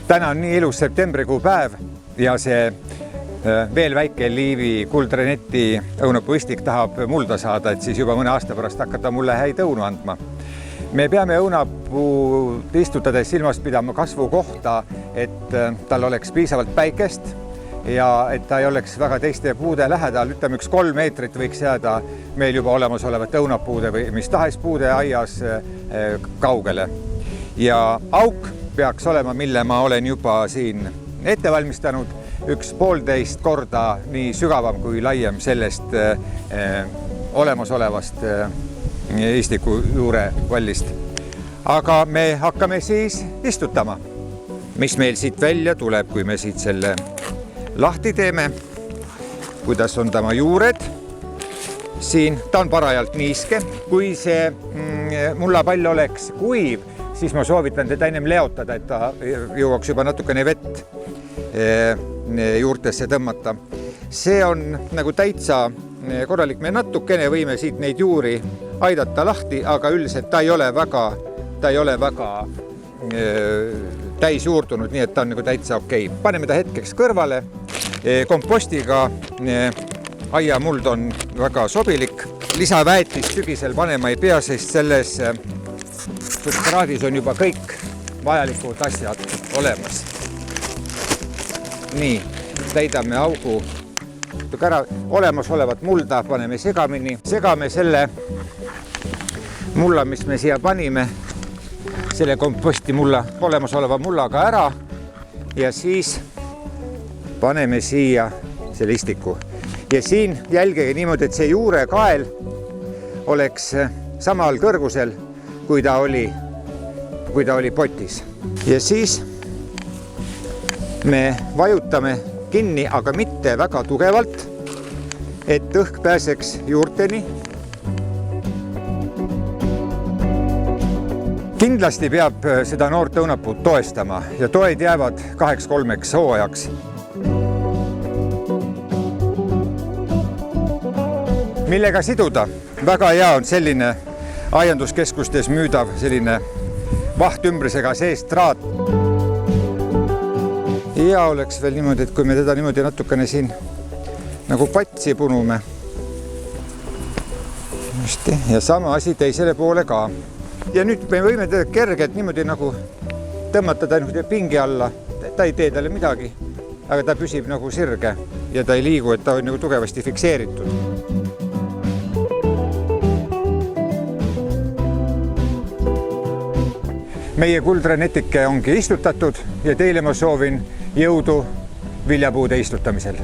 Täna on nii ilus septembrikuu päev ja see veel väike Liivi kuldreneti õunapuistik tahab mulda saada, et siis juba mõne aasta pärast hakata mulle häid õunu andma. Me peame õunapuud istutades silmas pidama kasvu kohta, et tal oleks piisavalt päikest ja et ta ei oleks väga teiste puude lähedal. Ütleme, 3 meetrit võiks jääda meil juba olemasolevate õunapuude või mis tahes puude aias kaugele. Ja auk peaks olema, mille ma olen juba siin ette valmistanud, 1,5 korda nii sügavam kui laiem sellest olemasolevast istiku juure vallist. Aga me hakkame siis istutama. Mis meil siit välja tuleb, kui me siit selle lahti teeme, kuidas on tema juured. Siin ta on parajalt niiske. Kui see mullapall oleks kuiv, siis ma soovitan teda ennem leotada, et ta jõuaks juba natukene vett juurtesse tõmmata. See on nagu täitsa korralik. Me natukene võime siit neid juuri aidata lahti, aga üldiselt ta ei ole väga täis juurdunud, nii et ta on nagu täitsa okei. Paneme ta hetkeks kõrvale. Kompostiga aiamuld on väga sobilik. Lisaväetist sügisel panema ei pea, sest selles substraadis on juba kõik vajalikud asjad olemas. Nii, täidame augu ära. Olemasolevat mulda paneme segamini. Segame selle mulla, mis me siia panime, selle komposti mulla, olemasoleva mullaga ära ja siis paneme siia selle istiku. Ja siin jälgige niimoodi, et see juurekael oleks samal kõrgusel, kui ta oli potis. Ja siis me vajutame kinni, aga mitte väga tugevalt, et õhk pääseks juurteni. Kindlasti peab seda noort õunapuud toestama ja toed jäävad 2-3 hooajaks. Millega siduda? Väga hea on selline aianduskeskustes müüdav selline vahtümbrisega sees traat. Ja oleks veel niimoodi, et kui me teda niimoodi natukene siin nagu patsi punume. Ja sama asi teisele poole ka. Ja nüüd me võime teda kergelt niimoodi nagu tõmmata ta pingi alla. Ta ei tee talle midagi, aga ta püsib nagu sirge ja ta ei liigu, et ta on nagu tugevasti fikseeritud. Meie kuldrenetike ongi istutatud ja teile ma soovin jõudu viljapuude istutamisel.